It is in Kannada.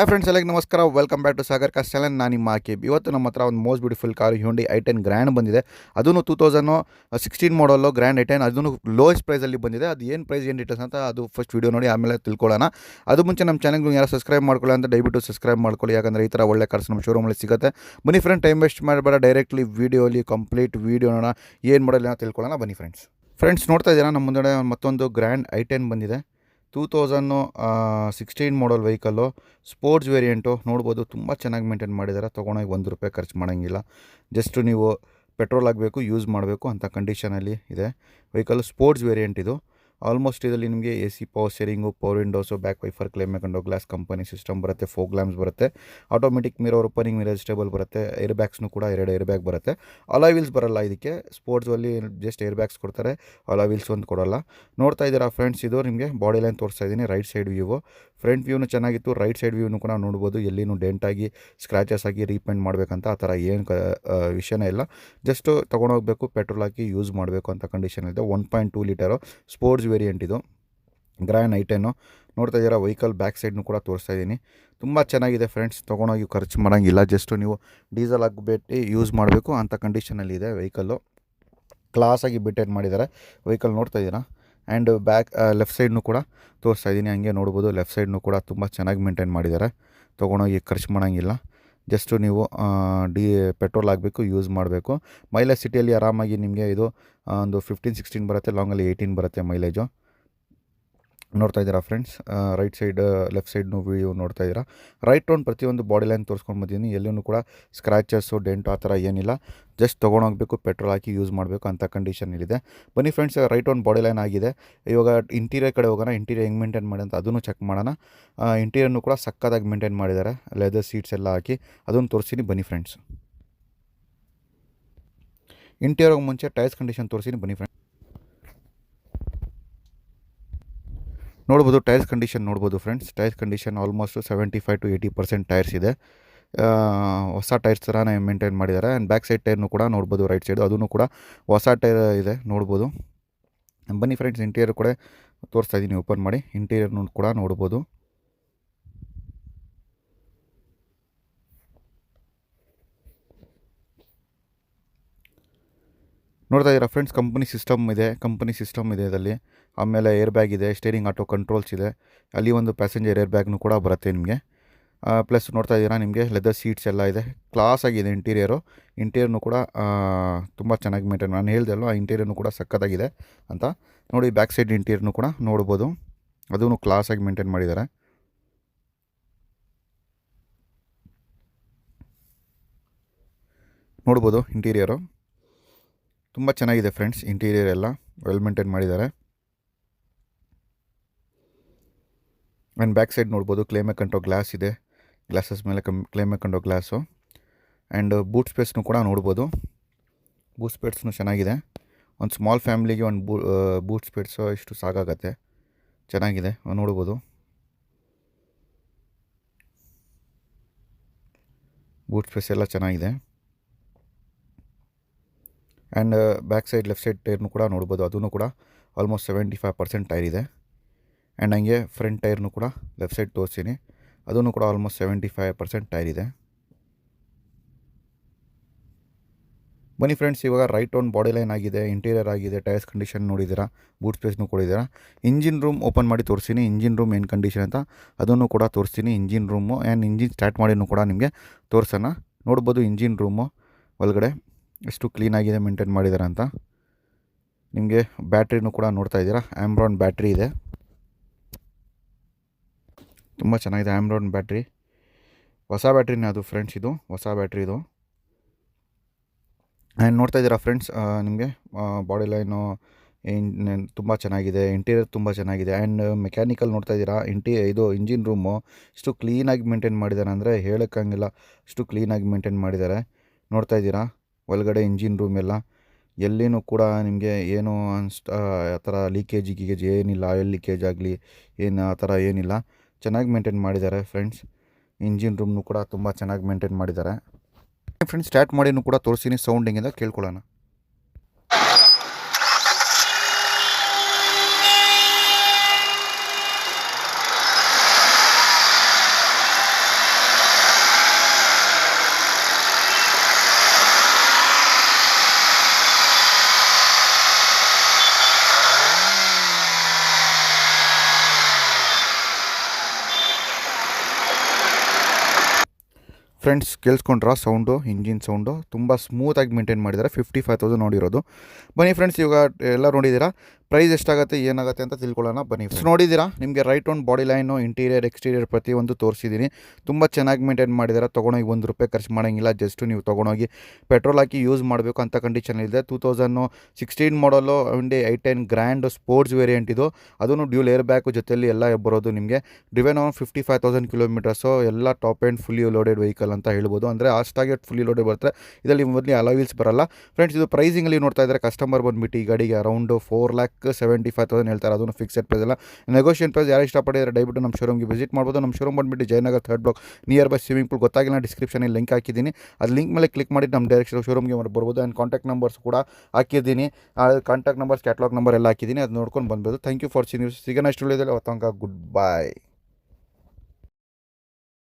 ಹಾಯ್ ಫ್ರೆಂಡ್ಸ್, ಎಲ್ಲರಿಗೂ ನಮಸ್ಕಾರ. Welcome back to Sagar cast channel. ನಾನು ನಿಮ್ಮ ಆಕೆಬ್. ಇವತ್ತು ನಮ್ಮ ಹತ್ರ ಒಂದು most beautiful car Hyundai i10 grand ಬಂದಿದೆ. ಅದೂ 2016 ಮಾಡಲು ಗ್ರ್ಯಾಂಡ್ i10. ಅದೂ ಲೋಯೆಸ್ಟ್ ಪ್ರೈಸಲ್ಲಿ ಬಂದಿದೆ. ಅದು ಏನು ಪ್ರೈಸ್ ಏನು ಡೀಟೇಲ್ಸ್ ಅಂತ ಅದು ಫಸ್ಟ್ ವೀಡಿಯೋ ನೋಡಿ ಆಮೇಲೆ ತಿಳ್ಕೊಳ್ಳೋಣ. ಅದು ಮುಂಚೆ ನಮ್ಮ ಚಾನಲ್ಗೆ ಯಾರು ಸಬ್ಸ್ಕ್ರೈಬ್ ಮಾಡ್ಕೊಳ್ಳಿ ಅಂತ ದಯವಿಟ್ಟು ಸಬ್ಸ್ಕ್ರೈಬ್ ಮಾಡ್ಕೊಳ್ಳಿ. ಯಾಕಂದರೆ ಈ ಥರ ಒಳ್ಳೆ ಕಾರ್ಸ್ ನಮ್ಮ ಶೋರೂಮಲ್ಲಿ ಸಿಗುತ್ತೆ. ಬನ್ನಿ ಫ್ರೆಂಡ್, ಟೈಮ್ ವೇಸ್ಟ್ ಮಾಡಬೇಡ, ಡೈರೆಕ್ಟ್ಲಿ ವೀಡಿಯೋಲಿ ಕಂಪ್ಲೀಟ್ ವೀಡಿಯೋನ ಏನು ಮಾಡಲ್ಲ ತಿಳ್ಕೊಳ್ಳೋಣ. ಬನ್ನಿ ಫ್ರೆಂಡ್ಸ್ ನೋಡ್ತಾ ಇದ್ದೀರಾ, ನಮ್ಮ ಮುಂದೆ ಮತ್ತೊಂದು ಗ್ರ್ಯಾಂಡ್ i10 ಬಂದಿದೆ. 2016 ಮಾಡಲ್ ವೆಹಿಕಲ್ಲು, ಸ್ಪೋರ್ಟ್ಸ್ ವೇರಿಯಂಟು. ನೋಡ್ಬೋದು, ತುಂಬ ಚೆನ್ನಾಗಿ ಮೇಂಟೈನ್ ಮಾಡಿದ್ದಾರೆ. ತೊಗೊಂಡೋಗಿ ₹1 ಖರ್ಚು ಮಾಡೋಂಗಿಲ್ಲ. ಜಸ್ಟು ನೀವು ಪೆಟ್ರೋಲ್ ಆಗಬೇಕು, ಯೂಸ್ ಮಾಡಬೇಕು ಅಂಥ ಕಂಡೀಷನಲ್ಲಿ ಇದೆ ವೆಹಿಕಲ್. ಸ್ಪೋರ್ಟ್ಸ್ ವೇರಿಯಂಟ್ ಇದು. ಆಲ್ಮೋಸ್ಟ್ ಇದರಲ್ಲಿ ನಿಮಗೆ AC, power steering, power windows, back wiper, climate ಕಂಡೋ ಗ್ಲಾಸ್ ಕಂಪನಿ ಸಿಸ್ಟಮ್ ಬರುತ್ತೆ, ಫೋಗ್ ಲ್ಯಾಂಪ್ಸ್ ಬರುತ್ತೆ, automatic mirror, opening mirror stable ಬರುತ್ತೆ, ಏರ್ ಬ್ಯಾಗ್ಸ್ನು ಕೂಡ 2 ಏರ್ ಬ್ಯಾಗ್ ಬರುತ್ತೆ. ಅಲಾಯ್ ವೀಲ್ಸ್ ಬರೋಲ್ಲ ಇದಕ್ಕೆ. ಸ್ಪೋರ್ಟ್ಸಲ್ಲಿ ಜಸ್ಟ್ ಏರ್ ಬ್ಯಾಗ್ಸ್ ಕೊಡ್ತಾರೆ, ಅಲಾಯ್ ವೀಲ್ಸ್ ಒಂದು ಕೊಡೋಲ್ಲ. ನೋಡ್ತಾ ಇದ್ದೀರಾ ಫ್ರೆಂಡ್ಸ್, ಇದು ನಿಮಗೆ ಬಾಡಿ ಲೈನ್ ತೋರಿಸ್ತಾ ಇದ್ದೀನಿ. ರೈಟ್ ಸೈಡ್ ವ್ಯೂವು, ಫ್ರಂಟ್ ವ್ಯೂನು ಚೆನ್ನಾಗಿತ್ತು, ರೈಟ್ ಸೈಡ್ ವ್ಯೂನು ಕೂಡ ನೋಡ್ಬೋದು. ಎಲ್ಲಿನೂ ಡೆಂಟಾಗಿ ಸ್ಕ್ರ್ಯಾಚಸ್ ಆಗಿ ರೀಪೇಂಟ್ ಮಾಡಬೇಕಂತ ಆ ಥರ ಏನು ವಿಷಯನೇ ಇಲ್ಲ. ಜಸ್ಟು ತೊಗೊಂಡೋಗ್ಬೇಕು, ಪೆಟ್ರೋಲ್ ಹಾಕಿ ಯೂಸ್ ಮಾಡಬೇಕು ಅಂತ ಕಂಡೀಷನ್ ಇದೆ. 1.2 ಲೀಟರು ಸ್ಪೋರ್ಟ್ಸ್ ವೇರಿಯಂಟ್ ಇದು, ಗ್ರ್ಯಾಂಡ್ i10. ನೋಡ್ತಾ ಇದ್ದೀರಾ, ವೆಹಿಕಲ್ ಬ್ಯಾಕ್ ಸೈಡ್ನು ಕೂಡ ತೋರಿಸ್ತಾ ಇದ್ದೀನಿ. ತುಂಬ ಚೆನ್ನಾಗಿದೆ ಫ್ರೆಂಡ್ಸ್. ತೊಗೊಂಡೋಗಿ ಖರ್ಚು ಮಾಡೋಂಗಿಲ್ಲ. ಜಸ್ಟು ನೀವು ಡೀಸೆಲ್ ಹಾಕ್ಬಿಟ್ಟು ಯೂಸ್ ಮಾಡಬೇಕು ಅಂಥ ಕಂಡೀಷನಲ್ಲಿ ಇದೆ ವೆಹಿಕಲ್ಲು. ಕ್ಲಾಸಾಗಿ ಬಿಟೇನ್ ಮಾಡಿದ್ದಾರೆ ವೆಹಿಕಲ್. ನೋಡ್ತಾ ಇದ್ದೀರಾ, ಆ್ಯಂಡ್ ಬ್ಯಾಕ್ ಲೆಫ್ಟ್ ಸೈಡ್ನು ಕೂಡ ತೋರಿಸ್ತಾ ಇದ್ದೀನಿ. ಹಂಗೆ ನೋಡ್ಬೋದು, ಲೆಫ್ಟ್ ಸೈಡ್ನು ಕೂಡ ತುಂಬ ಚೆನ್ನಾಗಿ ಮೇಂಟೈನ್ ಮಾಡಿದ್ದಾರೆ. ತೊಗೊಂಡೋಗಿ ಖರ್ಚು ಮಾಡೋಂಗಿಲ್ಲ. ಜಸ್ಟು ನೀವು ಪೆಟ್ರೋಲ್ ಆಗಬೇಕು, ಯೂಸ್ ಮಾಡಬೇಕು. ಮೈಲೇಜ್ ಸಿಟಿಯಲ್ಲಿ ಆರಾಮಾಗಿ ನಿಮಗೆ ಇದು ಒಂದು 15-16 ಬರುತ್ತೆ, ಲಾಂಗಲ್ಲಿ 18 ಬರುತ್ತೆ ಮೈಲೇಜು. ನೋಡ್ತಾ ಇದ್ದೀರಾ ಫ್ರೆಂಡ್ಸ್, ರೈಟ್ ಸೈಡ್ ಲೆಫ್ಟ್ ಸೈಡ್ನು ವ್ಯೂ ನೋಡ್ತಾ ಇದ್ದೀರಾ. ರೈಟ್ ರೌಂಡ್ ಪ್ರತಿಯೊಂದು ಬಾಡಿ ಲೈನ್ ತೋರಿಸ್ಕೊಂಡು ಬಂದಿದ್ದೀನಿ. ಎಲ್ಲೂ ಕೂಡ ಸ್ಕ್ರ್ಯಾಚಸ್ಸು, ಡೆಂಟು ಆ ಥರ ಏನಿಲ್ಲ. ಜಸ್ಟ್ ತೊಗೊಂಡೋಗ್ಬೇಕು, ಪೆಟ್ರೋಲ್ ಹಾಕಿ ಯೂಸ್ ಮಾಡಬೇಕು ಅಂಥ ಕಂಡೀಷನಲ್ಲಿದೆ. ಬನ್ನಿ friends, right round body line ಆಗಿದೆ. ಇವಾಗ ಇಂಟೀರಿಯರ್ ಕಡೆ ಹೋಗೋಣ. ಇಂಟೀರಿಯರ್ ಹೆಂಗೆ ಮೇಂಟೈನ್ ಮಾಡಿ ಅಂತ ಅದನ್ನು ಚೆಕ್ ಮಾಡೋಣ. ಇಂಟೀರಿಯರ್ನು ಕೂಡ ಸಕ್ಕತ್ತಾಗಿ ಮೇಂಟೈನ್ ಮಾಡಿದ್ದಾರೆ. ಲೆದರ್ ಸೀಟ್ಸ್ ಎಲ್ಲ ಹಾಕಿ ಅದನ್ನು ತೋರಿಸ್ತೀನಿ. ಬನ್ನಿ ಫ್ರೆಂಡ್ಸ್, ಇಂಟೀರಿಯರ್ಗೆ ಮುಂಚೆ ಟೈರ್ಸ್ ಕಂಡೀಷನ್ ತೋರಿಸ್ತೀನಿ. ಬನ್ನಿ ಫ್ರೆಂಡ್ಸ್, ನೋಡ್ಬೋದು ಟೈರ್ಸ್ ಕಂಡೀಷನ್ ನೋಡ್ಬೋದು friends. Tyres condition almost 75 to 80% tyres ಇದೆ. ಹೊಸ ಟೈರ್ಸ್ ಥರನೇ ಮೇಂಟೈನ್ ಮಾಡಿದ್ದಾರೆ. ಆ್ಯಂಡ್ ಬ್ಯಾಕ್ ಸೈಡ್ ಟೈರ್ನು ಕೂಡ ನೋಡ್ಬೋದು, ರೈಟ್ ಸೈಡು ಅದೂ ಕೂಡ ಹೊಸ ಟೈರ್ ಇದೆ, ನೋಡ್ಬೋದು. ಬನ್ನಿ ಫ್ರೆಂಡ್ಸ್, ಇಂಟೀರಿಯರ್ ಕೂಡ ತೋರಿಸ್ತಾ ಇದ್ದೀನಿ. ಓಪನ್ ಮಾಡಿ ಇಂಟೀರಿಯರ್ನು ಕೂಡ ನೋಡ್ಬೋದು. ನೋಡ್ತಾ ಇದ್ದೀರಾ ಫ್ರೆಂಡ್ಸ್, ಕಂಪನಿ ಸಿಸ್ಟಮ್ ಇದೆ ಇದರಲ್ಲಿ. ಆಮೇಲೆ ಏರ್ ಬ್ಯಾಗ್ ಇದೆ, ಸ್ಟೇರಿಂಗ್ ಆಟೋ ಕಂಟ್ರೋಲ್ಸ್ ಇದೆ. ಅಲ್ಲಿ ಒಂದು ಪ್ಯಾಸೆಂಜರ್ ಏರ್ ಬ್ಯಾಗ್ನು ಕೂಡ ಬರುತ್ತೆ ನಿಮಗೆ. ಪ್ಲಸ್ ನೋಡ್ತಾ ಇದ್ದೀರಾ, ನಿಮಗೆ ಲೆದರ್ ಸೀಟ್ಸ್ ಎಲ್ಲ ಇದೆ. ಕ್ಲಾಸ್ ಆಗಿದೆ ಇಂಟೀರಿಯರ್ನು ಕೂಡ ತುಂಬ ಚೆನ್ನಾಗಿ ಮೇಂಟೈನ್. ನಾನು ಹೇಳ್ದೆ ಅಲ್ವಾ, ಇಂಟೀರಿಯರ್ನು ಕೂಡ ಸಕ್ಕತ್ತಾಗಿದೆ ಅಂತ. ನೋಡಿ, ಬ್ಯಾಕ್ ಸೈಡ್ ಇಂಟೀರಿಯರ್ನು ಕೂಡ ನೋಡ್ಬೋದು, ಅದೂ ಕ್ಲಾಸಾಗಿ ಮೇಂಟೈನ್ ಮಾಡಿದ್ದಾರೆ. ನೋಡ್ಬೋದು, ಇಂಟೀರಿಯರು ತುಂಬ ಚೆನ್ನಾಗಿದೆ ಫ್ರೆಂಡ್ಸ್. ಇಂಟೀರಿಯರ್ ಎಲ್ಲ ವೆಲ್ ಮೇಂಟೈನ್ ಮಾಡಿದ್ದಾರೆ. ಆ್ಯಂಡ್ ಬ್ಯಾಕ್ ಸೈಡ್ ನೋಡ್ಬೋದು, ಕ್ಲೇಮ್ ಕಂಡೋ ಗ್ಲಾಸ್ ಇದೆ. ಗ್ಲಾಸಸ್ ಮೇಲೆ ಕ್ಲೇಮ್ ಕಂಡೋ ಗ್ಲಾಸು. ಆ್ಯಂಡ್ ಬೂಟ್ ಸ್ಪೇಸ್ನು ಕೂಡ ನೋಡ್ಬೋದು. ಬೂಟ್ ಸ್ಪೇಸ್ನು ಚೆನ್ನಾಗಿದೆ. ಒಂದು ಸ್ಮಾಲ್ ಫ್ಯಾಮಿಲಿಗೆ ಒಂದು ಬೂಟ್ ಸ್ಪೇಸು ಇಷ್ಟು ಸಾಕಾಗತ್ತೆ. ಚೆನ್ನಾಗಿದೆ, ನೋಡ್ಬೋದು. ಬೂಟ್ ಸ್ಪೇಸ್ ಎಲ್ಲ ಚೆನ್ನಾಗಿದೆ. And back side left side ಟೈರ್ನು ಕೂಡ ನೋಡ್ಬೋದು, ಅದೂ ಕೂಡ ಆಲ್ಮೋಸ್ಟ್ 75% ಟೈರ್ ಇದೆ. ಆ್ಯಂಡ್ ಹಂಗೆ ಫ್ರಂಟ್ ಟೈರ್ನು ಕೂಡ ಲೆಫ್ಟ್ ಸೈಡ್ ತೋರಿಸ್ತೀನಿ, ಅದೂ ಕೂಡ ಆಲ್ಮೋಸ್ಟ್ 75% ಟೈರ್ ಇದೆ. ಬನ್ನಿ ಫ್ರೆಂಡ್ಸ್, ಇವಾಗ ರೈಟ್ ರೌಂಡ್ ಬಾಡಿ ಲೈನ್ ಆಗಿದೆ, ಇಂಟೀರಿಯರ್ ಆಗಿದೆ, ಟೈರ್ಸ್ ಕಂಡೀಷನ್ ನೋಡಿದ್ದೀರಾ, ಬೂಟ್ ಸ್ಪೇಸ್ನು ಕೊಡಿದ್ದೀರಾ. ಇಂಜಿನ್ ರೂಮ್ ಓಪನ್ ಮಾಡಿ ತೋರಿಸ್ತೀನಿ. ಇಂಜಿನ್ ರೂಮ್ ಏನು ಕಂಡೀಷನ್ ಅಂತ ಅದನ್ನು ಕೂಡ ತೋರಿಸ್ತೀನಿ. Engine room and engine start ಮಾಡಿನೂ ಕೂಡ ನಿಮಗೆ ತೋರಿಸೋಣ. ನೋಡ್ಬೋದು ಇಂಜಿನ್ ರೂಮು ಒಳಗಡೆ ಎಷ್ಟು ಕ್ಲೀನಾಗಿದೆ ಮೇಂಟೈನ್ ಮಾಡಿದ್ದಾರೆ ಅಂತ. ನಿಮಗೆ ಬ್ಯಾಟ್ರಿನೂ ಕೂಡ ನೋಡ್ತಾ ಇದ್ದೀರಾ, ಆಮ್ರಾನ್ ಬ್ಯಾಟ್ರಿ ಇದೆ. ತುಂಬ ಚೆನ್ನಾಗಿದೆ ಆಮ್ರಾನ್ ಬ್ಯಾಟ್ರಿ. ಹೊಸ ಬ್ಯಾಟ್ರಿನೇ ಅದು ಫ್ರೆಂಡ್ಸ್, ಇದು ಹೊಸ ಬ್ಯಾಟ್ರಿ ಇದು. ಆ್ಯಂಡ್ ನೋಡ್ತಾ ಇದ್ದೀರಾ ಫ್ರೆಂಡ್ಸ್, ನಿಮಗೆ ಬಾಡಿ ಲೈನು ತುಂಬ ಚೆನ್ನಾಗಿದೆ. ಇಂಟೀರಿಯರ್ ತುಂಬ ಚೆನ್ನಾಗಿದೆ. ಆ್ಯಂಡ್ ಮೆಕ್ಯಾನಿಕಲ್ ನೋಡ್ತಾ ಇದ್ದೀರಾ, ಇದು ಇಂಜಿನ್ ರೂಮು ಇಷ್ಟು ಕ್ಲೀನಾಗಿ ಮೇಂಟೈನ್ ಮಾಡಿದ್ದಾರೆ ಅಂದರೆ ಹೇಳೋಕ್ಕಂಗಿಲ್ಲ, ಇಷ್ಟು ಕ್ಲೀನಾಗಿ ಮೇಂಟೈನ್ ಮಾಡಿದ್ದಾರೆ. ನೋಡ್ತಾ ಇದ್ದೀರಾ ಒಳಗಡೆ ಇಂಜಿನ್ ರೂಮ್ ಎಲ್ಲ. ಎಲ್ಲಿನೂ ಕೂಡ ನಿಮಗೆ ಏನು ಆ ಥರ ಲೀಕೇಜ್ ಏನಿಲ್ಲ. ಆಯಿಲ್ ಲೀಕೇಜ್ ಆಗಲಿ ಏನು ಆ ಥರ ಏನಿಲ್ಲ. ಚೆನ್ನಾಗಿ ಮೇಂಟೈನ್ ಮಾಡಿದ್ದಾರೆ ಫ್ರೆಂಡ್ಸ್. ಇಂಜಿನ್ ರೂಮ್ನು ಕೂಡ ತುಂಬ ಚೆನ್ನಾಗಿ ಮೇಂಟೈನ್ ಮಾಡಿದ್ದಾರೆ ಫ್ರೆಂಡ್ಸ್. ಸ್ಟಾರ್ಟ್ ಮಾಡಿನೂ ಕೂಡ ತೋರಿಸ್ತೀನಿ, ಸೌಂಡಿಂಗಿಂದ ಕೇಳ್ಕೊಳ್ಳೋಣ. ಫ್ರೆಂಡ್ಸ್ ಕೇಳಿಸ್ಕೊಂಡ್ರ ಸೌಂಡು, ಇಂಜಿನ್ ಸೌಂಡು ತುಂಬ ಸ್ಮೂತಾಗಿ ಮೇಂಟೈನ್ ಮಾಡಿದ್ದಾರೆ. 55,000 ನೋಡಿರೋದು. ಬನ್ನಿ ಫ್ರೆಂಡ್ಸ್, ಇವಾಗ ಎಲ್ಲ ನೋಡಿದ್ದೀರಾ. ಪ್ರೈಸ್ ಎಷ್ಟಾಗುತ್ತೆ ಏನಾಗುತ್ತೆ ಅಂತ ತಿಳ್ಕೊಳ್ಳೋಣ ಬನ್ನಿ. ನೋಡಿದ್ದೀರಾ, ನಿಮಗೆ ರೈಟ್ ಒಂದು ಬಾಡಿ ಲೈನು, ಇಂಟೀರಿಯರ್ ಎಕ್ಸ್ಟೀರಿಯರ್ ಪ್ರತಿಯೊಂದು ತೋರಿಸಿದ್ದೀನಿ. ತುಂಬ ಚೆನ್ನಾಗಿ ಮೇಂಟೈನ್ ಮಾಡಿದ್ದಾರೆ. ತೊಗೊಂಡೋಗಿ ₹1 ಖರ್ಚು ಮಾಡೋಂಗಿಲ್ಲ. ಜಸ್ಟ್ ನೀವು ತೊಗೊಂಡೋಗಿ ಪೆಟ್ರೋಲ್ ಹಾಕಿ ಯೂಸ್ ಮಾಡಬೇಕು ಅಂತ ಕಂಡೀಷನ್ ಇದೆ. 2016 ಮಾಡಲು Hyundai i10 grand sports variant ಇದು. ಅದನ್ನು ಡ್ಯೂಲ್ ಏರ್ ಬ್ಯಾಗು ಜೊತೆಯಲ್ಲಿ ಎಲ್ಲ ಬರೋದು. ನಿಮಗೆ ಡ್ರಿವೆನ್ 55,000 ಕಿಲೋಮೀಟರ್ಸು. ಎಲ್ಲ top and fully loaded vehicle ಅಂತ ಹೇಳ್ಬೋದು. ಅಂದರೆ ಅಷ್ಟಾಗಿ ಫುಲ್ಲಿ ಲೋಡೆಡ್ ಬರುತ್ತೆ. ಇದರಲ್ಲಿ ಮೊದಲು ಅಲಾಯ್ ವೀಲ್ಸ್ ಬರಲ್ಲ. ಫ್ರೆಂಡ್ಸ್, ಇದು ಪ್ರೈಸಿಂಗಲ್ಲಿ ನೋಡ್ತಾ ಇದ್ದಾರೆ. ಕಸ್ಟಮರ್ ಬಂದುಬಿಟ್ಟು ಈ ಗಾಡಿಗೆ ಅರೌಂಡ್ 4,75,000 ಹೇಳ್ತಾರೆ. ಅದನ್ನು ಫಿಕ್ಸೆಡ್ ಪ್ರೈಸ್ ಅಲ್ಲ, ನೆಗೋಷಿಯೇಟ್ ಪ್ರೈಸ್. ಯಾರು ಇಷ್ಟಪಟ್ಟಿದ್ದಾರೆ ದಯವಿಟ್ಟು ನಮ್ಮ ಶೋರೂಮ್ಗೆ ವಿಸಿಟ್ ಮಾಡ್ಬೋದು. ನಮ್ಮ ಶೋರೂಮ್ ಬಂದುಬಿಟ್ಟು Jayanagar 3rd block, nearby swimming pool. ಗೊತ್ತಾಗಿಲ್ಲ, ಡಿಸ್ಕ್ರಿಪ್ಷನಲ್ಲಿ ಲಿಂಕ್ ಹಾಕಿದ್ದೀನಿ. ಅದು ಲಿಂಕ್ ಮೇಲೆ ಕ್ಲಿಕ್ ಮಾಡಿ ನಮ್ಮ ಡೈರೆಕ್ಷನ್ ಶೋರೂಮ್ಗೆ ಬರ್ಬೋದು. ಆ್ಯಂಡ್ ಕಾಂಟ್ಯಾಕ್ಟ್ ನಂಬರ್ಸ್ ಕೂಡ ಹಾಕಿದ್ದೀನಿ. ಕಾಂಟ್ಯಾಕ್ಟ್ ನಂಬರ್ಸ್, ಕ್ಯಾಟ್ಲಾಗ್ ನಂಬರ್ ಎಲ್ಲ ಹಾಕಿದ್ದೀನಿ. ಅದು ನೋಡ್ಕೊಂಡು ಬಂದ್ಬೋದು. Thank you for seeing. ಸಿಗೋಣ ಇಷ್ಟು ಉಳಿದಲ್ಲಿ. ಅವತ್ತಂಗ ಗುಡ್ ಬೈ.